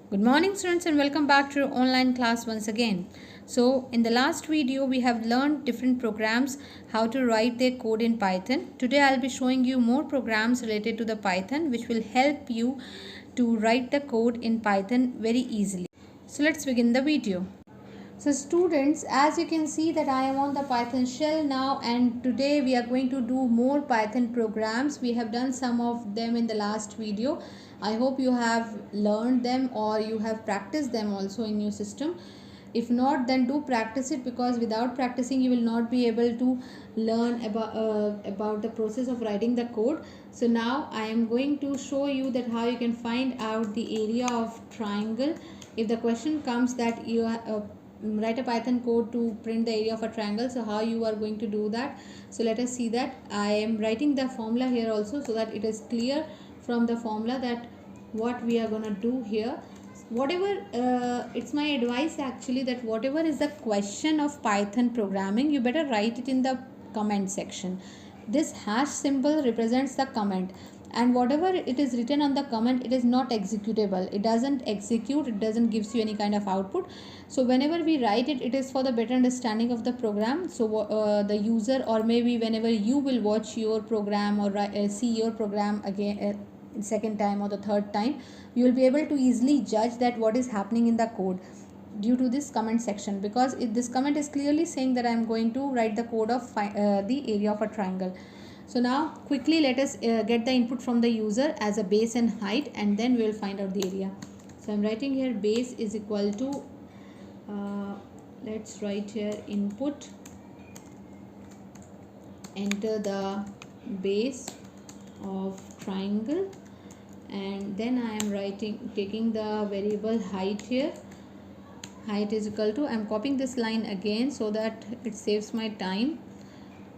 Good morning students and welcome back to your online class once again. So in the last video we have learned different programs how to write their code in Python. Today I'll be showing you more programs related to the Python which will help you to write the code in Python very easily. So let's begin the video. So students, as you can see that I am on the Python shell now, and today we are going to do more Python programs. We have done some of them in the last video. I hope you have learned them or you have practiced them also in your system. If not, then do practice it, because without practicing you will not be able to learn about the process of writing the code. So now I am going to show you that how you can find out the area of triangle. If the question comes that you write a Python code to print the area of a triangle, so how you are going to do that? So let us see that. I am writing the formula here also so that it is clear from the formula that what we are going to do here. Whatever it's my advice actually that whatever is the question of Python programming, you better write it in the comment section. This hash symbol represents the comment, and whatever it is written on the comment, it is not executable. It doesn't execute, it doesn't gives you any kind of output. So whenever we write it, it is for the better understanding of the program. So the user, or maybe whenever you will watch your program or see your program again second time or the third time, you will be able to easily judge that what is happening in the code due to this comment section, because this comment is clearly saying that I am going to write the code of the area of a triangle. So now quickly let us get the input from the user as a base and height, and then we will find out the area. So I am writing here base is equal to let's write here input, enter the base of triangle, and then I am taking the variable height here. Height is equal to, I am copying this line again so that it saves my time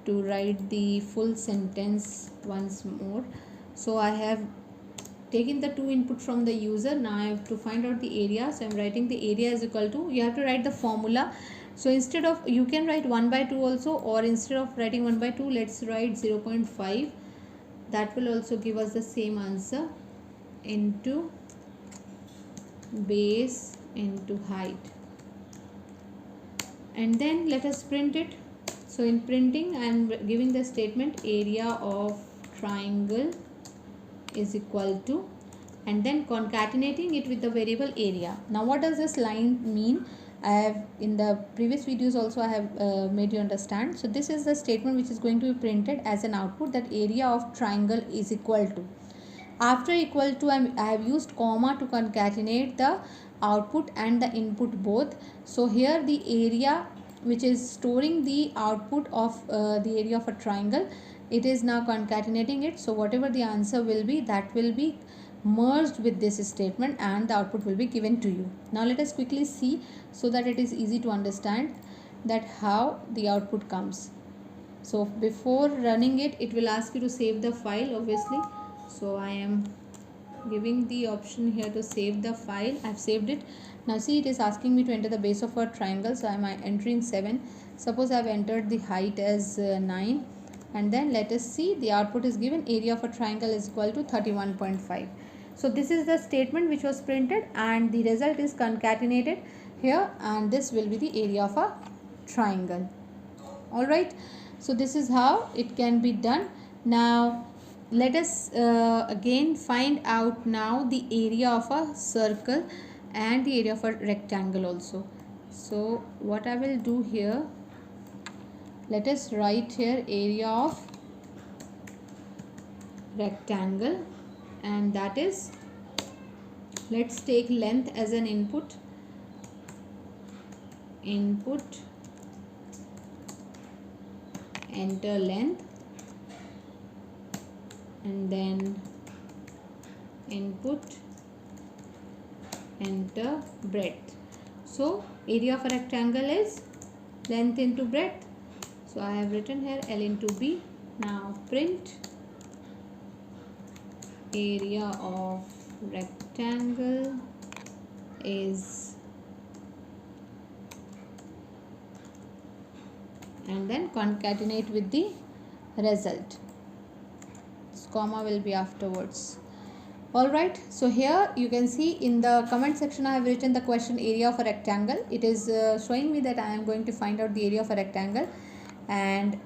to write the full sentence once more. So I have taken the two input from the user. Now I have to find out the area. So I am writing the area is equal to, you have to write the formula. So instead of, you can write 1 by 2 also, or instead of writing 1 by 2, let's write 0.5. That will also give us the same answer, into base into height, and then let us print it. So in printing I am giving the statement area of triangle is equal to, and then concatenating it with the variable area. Now what does this line mean? I have in the previous videos also I have made you understand. So this is the statement which is going to be printed as an output, that area of triangle is equal to. After equal to, I have used comma to concatenate the output and the input both. So here the area which is storing the output of the area of a triangle, it is now concatenating it. So whatever the answer will be, that will be merged with this statement and the output will be given to you. Now let us quickly see so that it is easy to understand that how the output comes. So before running it, it will ask you to save the file obviously. So I am giving the option here to save the file. I have saved it. Now see, it is asking me to enter the base of a triangle. So I am entering 7. Suppose I have entered the height as 9, and then let us see, the output is given, area of a triangle is equal to 31.5. So this is the statement which was printed, and the result is concatenated here, and this will be the area of a triangle. Alright, so this is how it can be done. Now let us again find out now the area of a circle and the area of a rectangle also. So what I will do here, let us write here area of rectangle, and that is, let's take length as an input, enter length, and then input, enter breadth. So area of a rectangle is length into breadth. So I have written here L into B. Now print area of rectangle is, and then concatenate with the result. This comma will be afterwards. Alright, so here you can see in the comment section I have written the question area of a rectangle. It is showing me that I am going to find out the area of a rectangle, and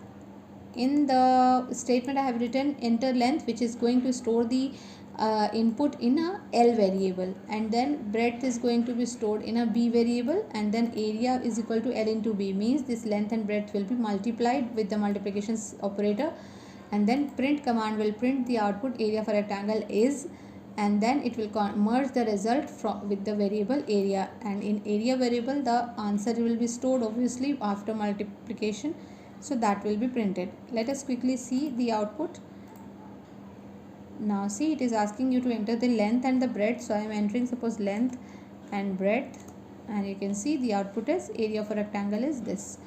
in the statement I have written enter length, which is going to store the input in a L variable, and then breadth is going to be stored in a B variable, and then area is equal to L into B, means this length and breadth will be multiplied with the multiplication operator, and then print command will print the output area of a rectangle is, and then it will merge the result with the variable area, and in area variable the answer will be stored obviously after multiplication, so that will be printed. Let us quickly see the output. Now see, it is asking you to enter the length and the breadth, so I am entering suppose length and breadth, and you can see the output is area of a rectangle is this.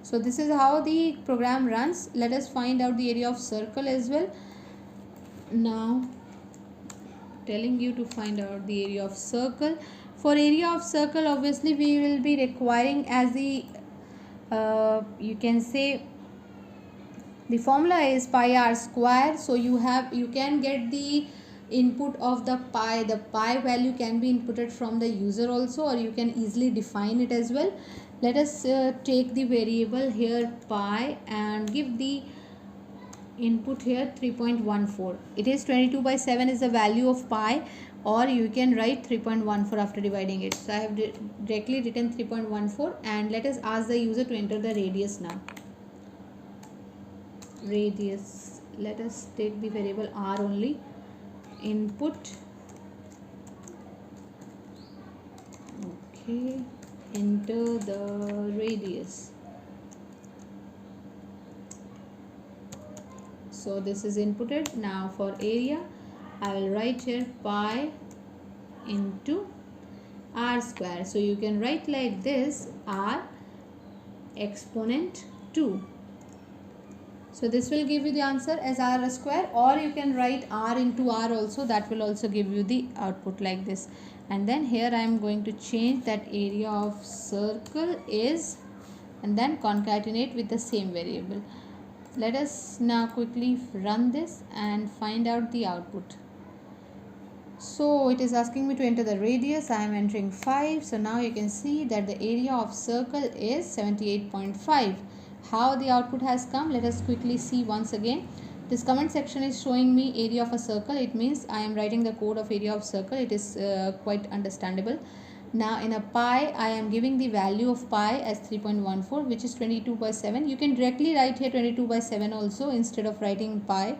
So this is how the program runs. Let us find out the area of circle as well. Now telling you to find out the area of circle. For area of circle obviously we will be requiring as the you can say the formula is pi r square. So you can get the input of the pi value can be inputted from the user also, or you can easily define it as well. Let us take the variable here pi and give the input here 3.14. it is 22/7 is the value of pi, or you can write 3.14 after dividing it. So I have directly written 3.14, and let us ask the user to enter the radius now. Radius, let us take the variable r only. Input, okay, enter the radius. So this is inputted. Now for area I will write here pi into r square. So you can write like this, r exponent 2. So this will give you the answer as r square, or you can write r into r also, that will also give you the output like this. And then here I am going to change that area of circle is, and then concatenate with the same variable. Let us now quickly run this and find out the output. So it is asking me to enter the radius. I am entering 5. So now you can see that the area of circle is 78.5. How the output has come, let us quickly see once again. This comment section is showing me area of a circle. It means I am writing the code of area of circle. It is quite understandable. Now in a pi I am giving the value of pi as 3.14, which is 22/7. You can directly write here 22/7 also instead of writing pi,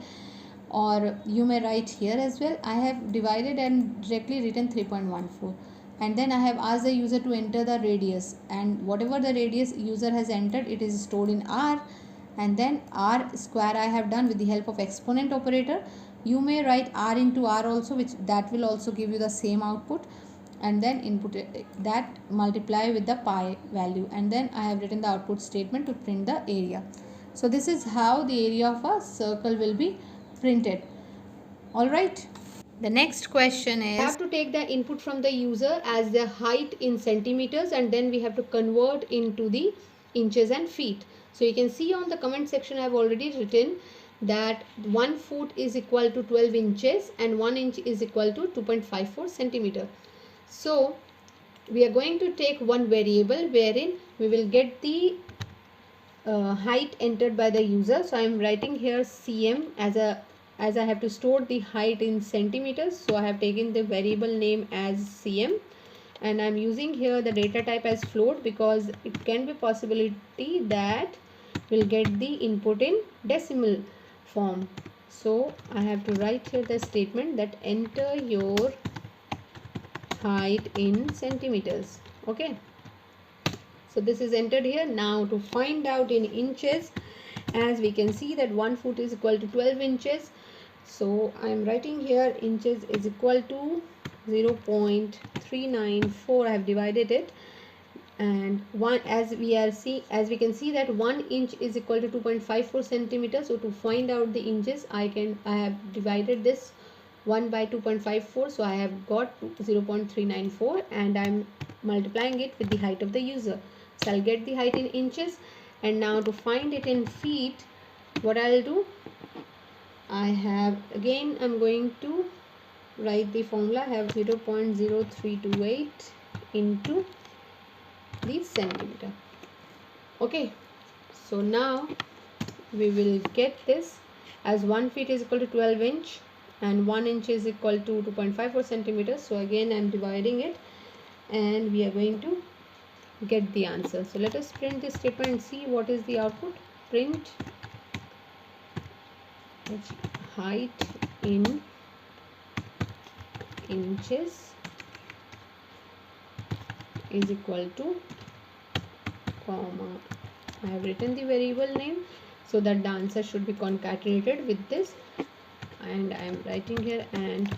or you may write here as well. I have divided and directly written 3.14, and then I have asked the user to enter the radius, and whatever the radius user has entered, it is stored in r, and then r square I have done with the help of exponent operator. You may write r into r also, which that will also give you the same output, and then input that multiply with the pi value, and then I have written the output statement to print the area. So this is how the area of a circle will be printed. All right. The next question is, we have to take the input from the user as the height in centimeters, and then we have to convert into the inches and feet. So you can see on the comment section I have already written that 1 foot is equal to 12 inches and 1 inch is equal to 2.54 centimeter. So we are going to take one variable wherein we will get the height entered by the user. So I am writing here cm as I have to store the height in centimeters, so I have taken the variable name as cm, and I am using here the data type as float, because it can be possibility that we'll get the input in decimal form. So I have to write here the statement that enter your height in centimeters. Okay, so this is entered here. Now to find out in inches, as we can see that 1 foot is equal to 12 inches. So I am writing here inches is equal to 0.394. I have divided it, and one as we can see that 1 inch is equal to 2.54 centimeters. So to find out the inches, I have divided this 1 by 2.54. So I have got 0.394, and I am multiplying it with the height of the user. So I'll get the height in inches, and now to find it in feet, what I'll do, I'm going to write the formula. I have 0.0328 into the centimeter. Okay, so now we will get this as 1 feet is equal to 12 inch and 1 inch is equal to 2.54 centimeters. So again I am dividing it and we are going to get the answer. So let us print this statement and see what is the output. Print height in inches is equal to comma. I have written the variable name so that the answer should be concatenated with this, and I am writing here and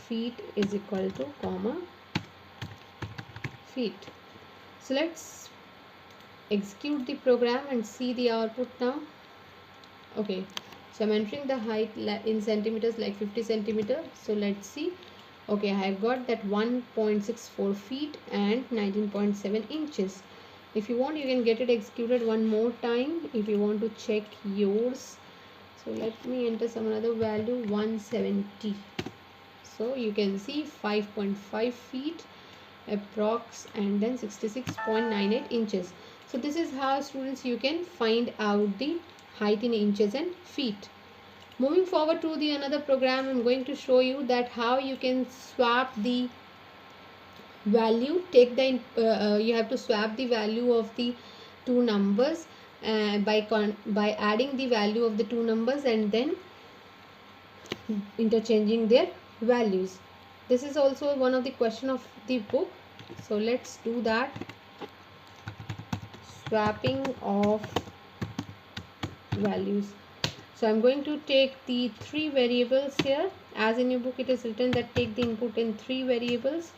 feet is equal to comma feet. So let's execute the program and see the output now. Okay, so I'm entering the height in centimeters, like 50 centimeter. So let's see. Okay, I have got that 1.64 feet and 19.7 inches. If you want, you can get it executed one more time if you want to check yours. So let me enter some another value, 170. So you can see 5.5 feet approx and then 66.98 inches. So this is how, students, you can find out the height in inches and feet. Moving forward to the another program, I'm going to show you that how you can swap the value. Take the you have to swap the value of the two numbers by adding the value of the two numbers and then interchanging their values. This is also one of the question of the book. So let's do that. Swapping of values. So I'm going to take the three variables here. As in your book it is written that take the input in three variables.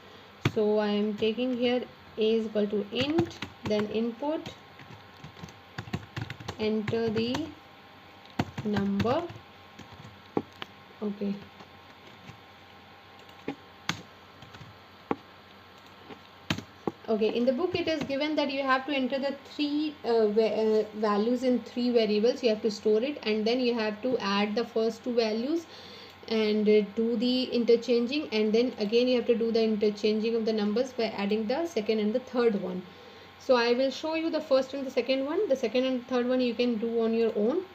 So I am taking here a is equal to int, then input, enter the number. Okay, in the book it is given that you have to enter the three values in three variables. You have to store it and then you have to add the first two values and do the interchanging, and then again you have to do the interchanging of the numbers by adding the second and the third one. So I will show you the first and the second one. The second and third one you can do on your own.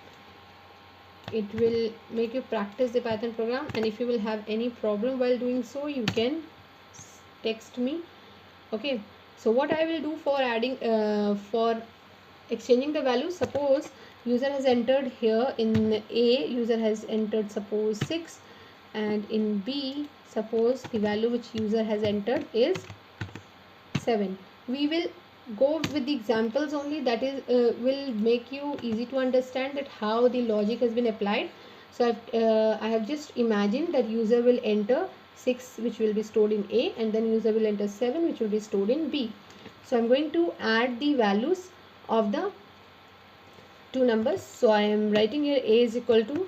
It will make you practice the Python program, and if you will have any problem while doing so, you can text me. Okay, so what I will do for adding for exchanging the value, suppose user has entered here in A, user has entered suppose 6, and in B suppose the value which user has entered is 7. We will go with the examples only, that is will make you easy to understand that how the logic has been applied. So I have just imagined that user will enter 6 which will be stored in A, and then user will enter 7 which will be stored in B. So I'm going to add the values of the two numbers. So I am writing here A is equal to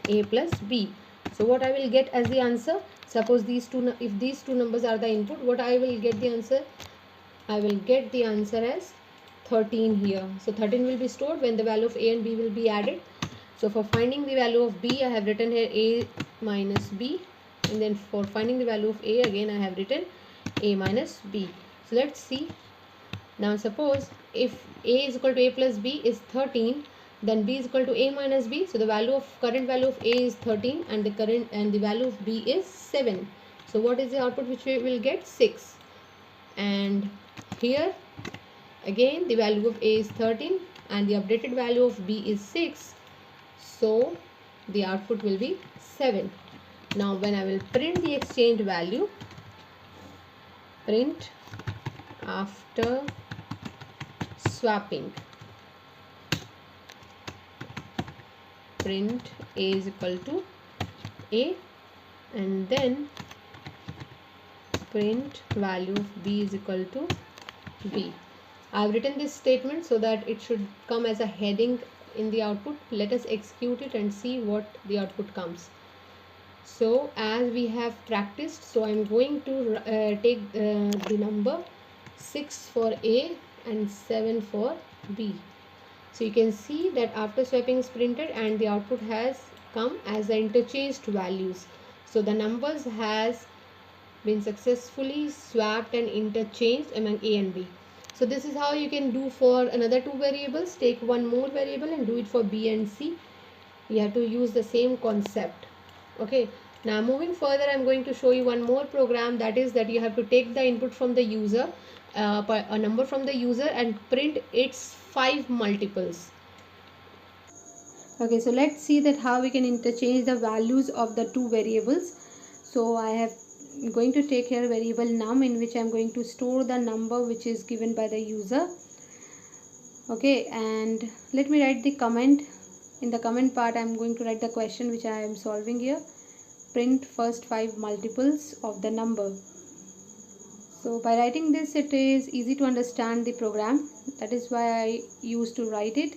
A plus B. So what I will get as the answer, suppose these two, if these two numbers are the input, what I will get the answer, I will get the answer as 13 here. So 13 will be stored when the value of A and B will be added. So for finding the value of B, I have written here A minus B, and then for finding the value of A, again I have written A minus B. So let's see. Now suppose if A is equal to A plus B is 13, then B is equal to A minus B. So the current value of A is 13 and the value of B is 7. So what is the output which we will get? 6. And here again the value of A is 13 and the updated value of B is 6. So the output will be 7. Now when I will print the exchange value, print after swapping, print A is equal to A, and then print value of B is equal to B. I have written this statement so that it should come as a heading in the output. Let us execute it and see what the output comes. So as we have practiced, so I am going to take the number 6 for A and 7 for B. So you can see that after swapping is printed and the output has come as the interchanged values. So the numbers has been successfully swapped and interchanged among A and B. So this is how you can do for another two variables. Take one more variable and do it for B and C. You have to use the same concept. Okay, now moving further, I'm going to show you one more program, that is that you have to take the input from the user, a number from the user, and print its 5 multiples. Okay, so let's see that how we can interchange the values of the two variables. So I have going to take here variable num, in which I'm going to store the number which is given by the user. Okay, and let me write the comment. In the comment part, I'm going to write the question which I am solving here. Print first 5 multiples of the number. So by writing this, it is easy to understand the program. That is why I used to write it.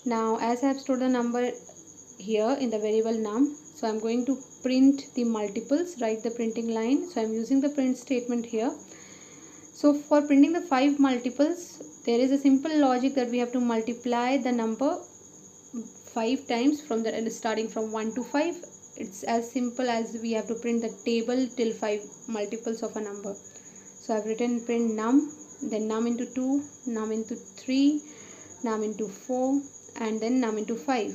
Now as I have stored the number here in the variable num, so I'm going to print the multiples, write the printing line. So I'm using the print statement here. So for printing the 5 multiples, there is a simple logic that we have to multiply the number 5 times from the starting from 1 to 5. It's as simple as we have to print the table till 5 multiples of a number. So I've written print num, then num into 2, num into 3, num into 4, and then num into 5.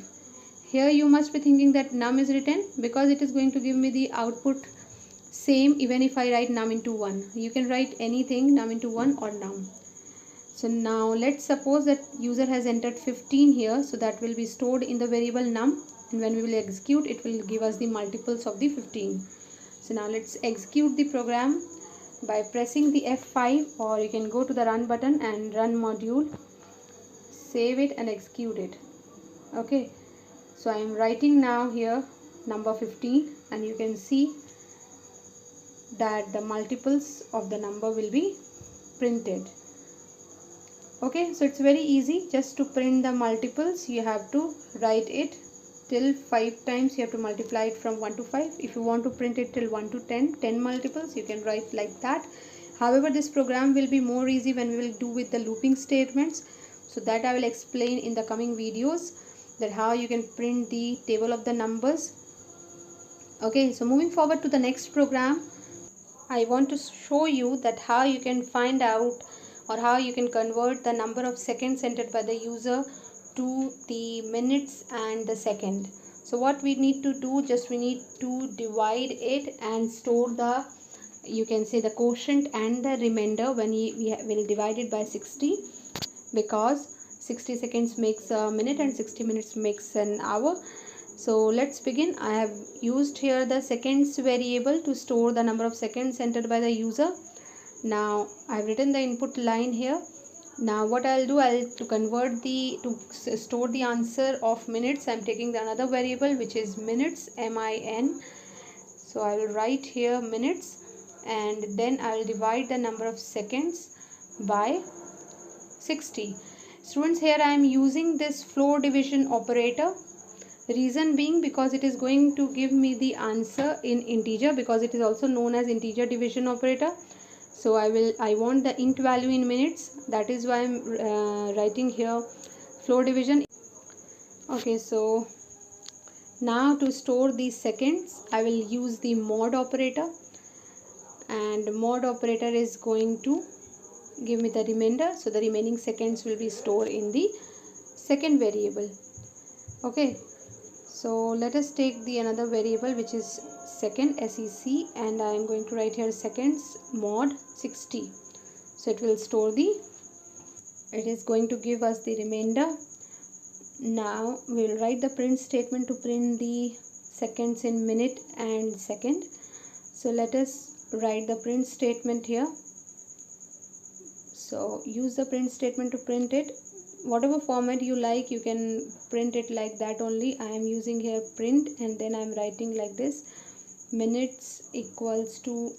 Here you must be thinking that num is written because it is going to give me the output same even if I write num into 1. You can write anything, num into 1 or num. So now let's suppose that user has entered 15 here, so that will be stored in the variable num, and when we will execute, it will give us the multiples of the 15. So now let's execute the program by pressing the F5, or you can go to the run button and run module, save it and execute it. Okay, so I am writing now here number 15, and you can see that the multiples of the number will be printed. Okay, so it's very easy. Just to print the multiples, you have to write it till 5 times. You have to multiply it from 1 to 5. If you want to print it till 1 to 10 multiples, you can write like that. However, this program will be more easy when we will do with the looping statements. So that I will explain in the coming videos, that how you can print the table of the numbers. Okay, so moving forward to the next program, I want to show you that how you can find out, or how you can convert the number of seconds entered by the user to the minutes and the second. So what we need to do, just we need to divide it and store the, you can say, the quotient and the remainder when we will divide it by 60, because 60 seconds makes a minute and 60 minutes makes an hour. So let's begin. I have used here the seconds variable to store the number of seconds entered by the user. Now I've written the input line here. Now what I'll do, to store the answer of minutes, I'm taking the another variable which is minutes, min. So I will write here minutes, and then I will divide the number of seconds by 60. Students, here I am using this floor division operator. Reason being, because it is going to give me the answer in integer, because it is also known as integer division operator. So I want the int value in minutes. That is why I'm writing here floor division. Okay, so now to store these seconds, I will use the mod operator, and mod operator is going to give me the remainder. So the remaining seconds will be stored in the second variable. Okay, so let us take the another variable which is second, sec, and I am going to write here seconds mod 60. So it will store the, it is going to give us the remainder. Now we will write the print statement to print the seconds in minute and second. So let us write the print statement here. So use the print statement to print it. Whatever format you like, you can print it like that only. I am using here print, and then I am writing like this: minutes equals to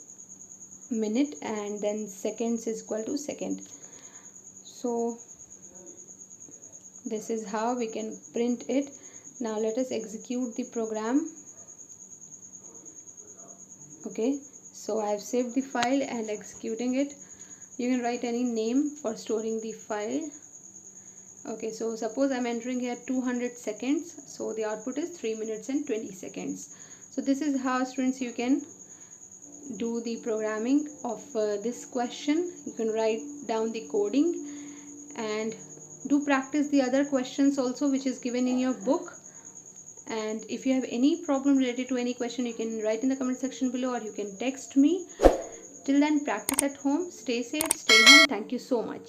minute, and then seconds is equal to second. So this is how we can print it. Now let us execute the program. Okay, so I have saved the file and executing it. You can write any name for storing the file. Okay, so suppose I'm entering here 200 seconds, so the output is 3 minutes and 20 seconds. So this is how, students, you can do the programming of this question. You can write down the coding and do practice the other questions also, which is given in your book. And if you have any problem related to any question, you can write in the comment section below, or you can text me. Till then, practice at home. Stay safe, stay home. Thank you so much.